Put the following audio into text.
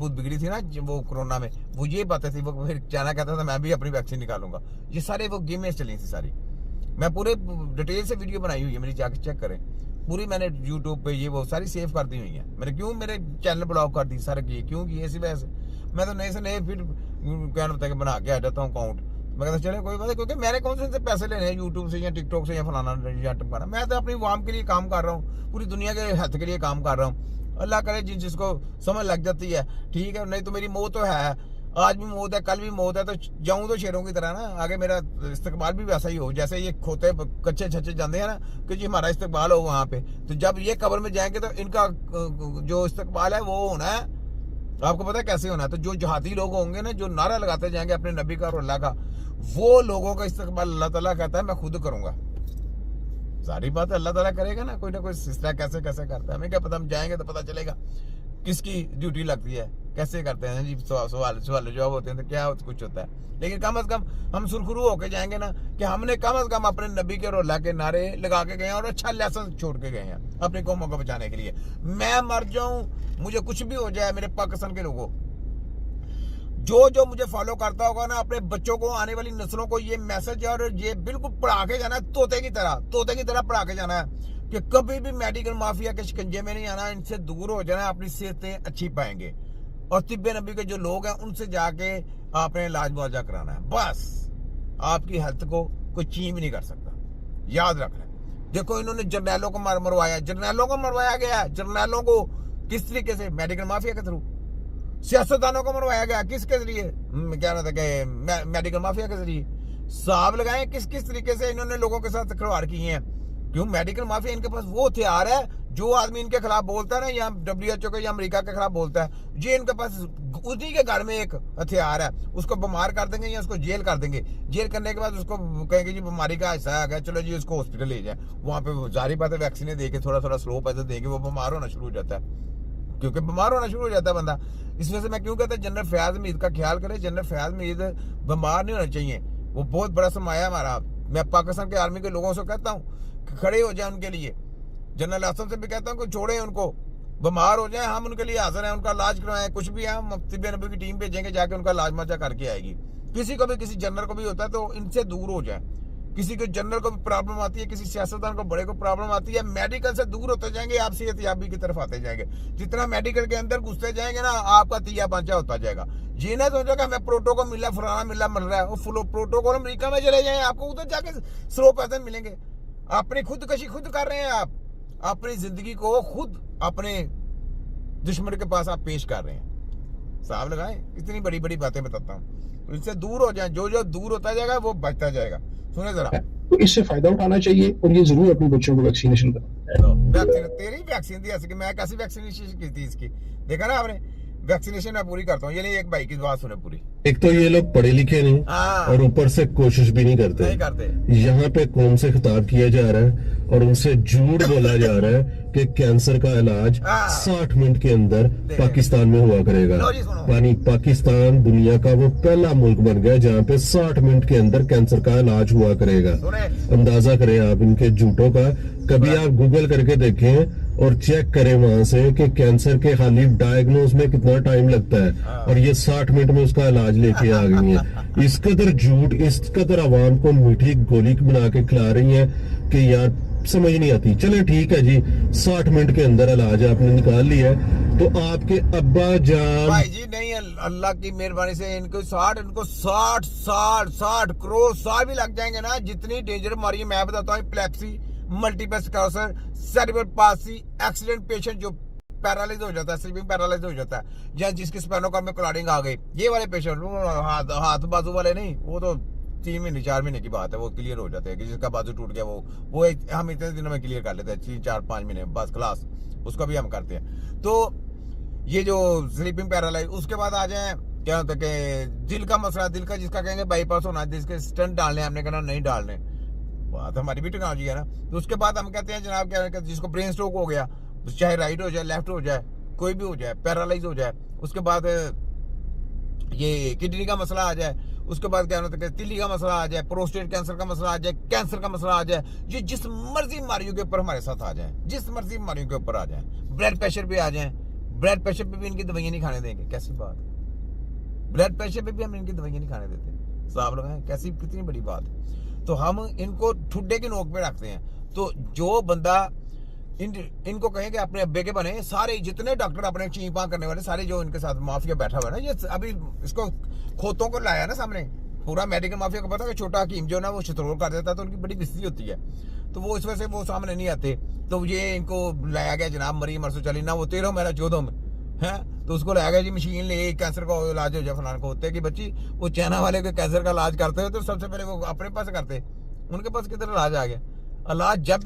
बहुत बिगड़ी थी ना वो कोरोना में, वो ये बातें थी, वो फिर चाइना कहता था मैं भी अपनी वैक्सीन निकालूंगा। ये सारे वो गेमें चली थी सारी। मैं पूरे डिटेल से वीडियो बनाई हुई है मेरी, जाकर चेक करें पूरी। मैंने यूट्यूब पे ये वो सारी सेव कर दी हुई है मैंने। क्यों मेरे चैनल ब्लॉक कर दी सारे किए, क्यों किए? इसी वजह से मैं तो नए से नए फिर क्या बता के बना के आ जाता हूँ अकाउंट। मैं कहता चले कोई बात नहीं, क्योंकि मैंने कौन से पैसे लेने हैं यूट्यूब से या टिकटॉक से या फलाना या टमकाना। मैं तो अपनी वाम के लिए काम कर रहा हूँ, पूरी दुनिया के हित के लिए काम कर रहा हूँ। अल्लाह करे जिसको समझ लग जाती है ठीक है, नहीं तो मेरी मौत तो है, आज भी मौत है कल भी मौत है, तो जाऊं तो शेरों की तरह ना, आगे मेरा इस्तकबाल भी वैसा ही हो जैसे ये खोते कच्चे छच्चे जाते हैं ना कि जी हमारा इस्तकबाल हो वहां पे। तो जब ये कब्र में जाएंगे तो इनका जो इस्तकबाल है वो होना है, आपको पता है कैसे होना है? तो जो जहादी लोग होंगे ना, जो नारा लगाते जाएंगे अपने नबी का और अल्लाह का, वो लोगों का इस्तकबाल अल्लाह ताला कहता है मैं खुद करूंगा। सारी बात अल्लाह ताला करेगा ना कोई सिलसिला कैसे कैसे करता है, हमें क्या पता। हम जाएंगे तो पता चलेगा किसकी ड्यूटी लगती है, कैसे करते हैं जी। सवाल जवाब होते हैं तो क्या कुछ होता है। लेकिन कम अज कम हम सुरखुरू होके जाएंगे ना कि हमने कम अज कम अपने नबी के और अल्लाह के नारे लगा के गए हैं और अच्छा लेसन छोड़ के गए हैं अपनी कौमों को बचाने के लिए। मैं मर जाऊं, मुझे कुछ भी हो जाए, मेरे पाकिस्तान के लोगों, जो मुझे फॉलो करता होगा ना, अपने बच्चों को, आने वाली नस्लों को ये मैसेज और ये बिल्कुल पढ़ा के जाना है, तोते की तरह पढ़ा के जाना है कि कभी भी मेडिकल माफिया के शिकंजे में नहीं आना, इनसे दूर हो जाना, अपनी सेहतें अच्छी पाएंगे। और तिब्बे नबी के जो लोग हैं उनसे जाके आपने इलाज मुआवजा कराना है। बस आपकी हेल्थ को कोई चीज भी नहीं कर सकता, याद रखना। देखो इन्होंने जर्नैलों को मरवाया, जर्नैलों को मरवाया गया, जर्नैलों को किस तरीके से? मेडिकल माफिया के थ्रू। सियासतदानों को मरवाया गया किसके जरिए? क्या ना था मेडिकल माफिया के जरिए। साहब लगाए किस तरीके से इन्होंने लोगों के साथ खिलवाड़ किए हैं। क्यों? मेडिकल माफिया इनके पास वो हथियार है, जो आदमी इनके खिलाफ बोलता है ना, या WHO के या अमेरिका के खिलाफ बोलता है, ये इनके पास उसी के घर में एक हथियार है। उसको बीमार कर देंगे या उसको जेल कर देंगे। जेल करने के बाद उसको कहेंगे जी बीमारी का हिस्सा आ गया, चलो जी उसको हॉस्पिटल ले जाए। वहां पे जारी बात है वैक्सीन दे के थोड़ा स्लो पैसे देंगे, वो बीमार होना शुरू हो जाता है, क्योंकि बीमार होना शुरू हो जाता है बंदा। इस वजह से मैं क्यों कहता हूं जनरल फयाज मीर का ख्याल करें। जनरल फयाज मीर बीमार नहीं होना चाहिए, वो बहुत बड़ा सरमाया हमारा। मैं पाकिस्तान के आर्मी के लोगों से कहता हूँ खड़े हो जाए उनके लिए। जनरल आसम से भी कहता हूँ कि छोड़े उनको, बीमार हो जाए, हम उनके लिए हाजिर हैं, उनका इलाज करवाएं, कुछ भी है हम तिब्बे नबी की टीम भेजेंगे, जाके उनका इलाज मचा करके आएगी। किसी को भी, किसी जनरल को भी होता है तो इनसे दूर हो जाए। किसी को जनरल को भी प्रॉब्लम आती है, किसी सियासतदान को बड़े को प्रॉब्लम आती है, मेडिकल से दूर होते जाएंगे, आप सेहतयाबी की तरफ आते जाएंगे। जितना मेडिकल के अंदर घुसते जाएंगे ना, आपका तीया पांचा होता जाएगा। ये ना सोचो कि हमें प्रोटोकॉल मिला, फलाना मिला, मिल रहा है, वो फुल प्रोटोकॉल अमेरिका में चले जाए, आपको उधर जाके स्लो पैसे मिलेंगे। अपनी खुदकशी खुद कर रहे हैं आप, अपनी जिंदगी को खुद अपने दुश्मन के पास आप पेश कर रहे हैं। साहब लगाए कितनी बड़ी बड़ी बातें बताता हूँ, तो इससे दूर हो जाए। जो दूर होता जाएगा वो बचता जाएगा। सुने जरा, तो इससे फायदा उठाना चाहिए और ये जरूर अपने बच्चों को वैक्सीनेशन करें। तेरी वैक्सीन थी ऐसे कि मैं कैसी वैक्सीनेशन की थी इसकी, देखा ना आपने? वैक्सीनेशन मैं पूरी करता हूँ। ये नहीं एक भाई की बात सुने पूरी। एक तो ये लोग पढ़े लिखे नहीं और ऊपर से कोशिश भी नहीं करते। यहाँ पे कौम से खिताब किया जा रहा है और उनसे झूठ बोला जा रहा है कि कैंसर का इलाज 60 मिनट के अंदर पाकिस्तान में हुआ करेगा। पाकिस्तान दुनिया का वो पहला मुल्क बन गया जहाँ पे 60 मिनट के अंदर कैंसर का इलाज हुआ करेगा। अंदाजा करें आप इनके झूठों का। कभी आप गूगल करके देखें और चेक करें वहां से कि कैंसर के खाली डायग्नोज में कितना टाइम लगता है और ये 60 मिनट में उसका इलाज लेके आ गई है। इस कदर झूठ, इस कदर आवाम को मीठी गोली बना के खिला रही है कि यार समझ नहीं आती। चले ठीक है जी, 60 मिनट के अंदर इलाज आपने निकाल लिया है, तो आपके अब्बा जान भाई जी नहीं, अल्लाह की मेहरबानी से इनको 60 करोड़ साल भी लग जाएंगे ना। जितनी डेंजर बीमारी है मैं बताता हूँ, epilepsy, multiple sclerosis, cerebral palsy, accident patient जो पैरालाइज हो जाता है, स्लीपिंग पैरालाइज हो जाता है, या जिसके स्पाइनल कॉर्ड में क्लॉटिंग आ गई, ये वाले पेशेंट, हाथ बाजू वाले नहीं, वो तो 3 महीने 4 महीने की बात है, वो क्लियर हो जाते हैं। कि जिसका बाजू टूट गया वो हम इतने दिनों में क्लियर कर लेते हैं, 3 4 5 महीने बस क्लास, उसका भी हम करते हैं। तो ये जो स्लीपिंग पैरालाइज, उसके बाद आ जाए क्या होता है कि दिल का मसला, दिल का जिसका कहेंगे बाईपास होना, जिसके स्टंट डालने, हमने कहना नहीं डालने, बात हमारी भी टेक्नोलॉजी है ना। तो उसके बाद हम कहते हैं जनाब क्या जिसको ब्रेन स्ट्रोक हो गया, चाहे राइट हो जाए, लेफ्ट हो जाए, कोई भी हो जाए, पैरालाइज हो जाए, उसके बाद ये किडनी का मसला आ जाए, उसके बाद क्या होता है तिल्ली का मसला आ जाए, प्रोस्टेट कैंसर का मसला आ जाए, कैंसर का मसला आ जाए, ये जिस मर्जी बीमारियों के ऊपर हमारे साथ आ जाए, जिस मर्जी बीमारियों के ऊपर आ जाए, ब्लड प्रेशर भी आ जाए, ब्लड प्रेशर पे भी इनकी दवाइयाँ नहीं खाने देंगे, कैसी बात है। ब्लड प्रेशर पे भी हम इनकी दवाइयाँ नहीं खाने देते, साहब लोग हैं, कैसी कितनी बड़ी बात है। तो हम इनको ठुड्डे की नोक पे रखते हैं। तो जो बंदा इनको कहें कि अपने अब्बे के बने, सारे जितने डॉक्टर अपने चीपा करने वाले सारे जो इनके साथ माफिया बैठा हुआ है ना, ये अभी इसको खोतों को लाया ना सामने, पूरा मेडिकल माफिया को पता है, छोटा हकीम जो ना वो शत्रोल कर देता है तो उनकी बड़ी बेइज्जती होती है, तो वो इस वजह से वो सामने नहीं आते। तो ये इनको लाया गया जनाब मरीम अरसो चली ना, वो 13 मेरा 14 में है, तो उसको लाया गया जी मशीन ले, कैंसर का इलाज हो जाए फलान को। होते कि बच्ची वो चाइना वाले के कैंसर का इलाज करते हो तो सबसे पहले वो अपने पास करते, उनके पास किधर इलाज आ गया। इलाज जब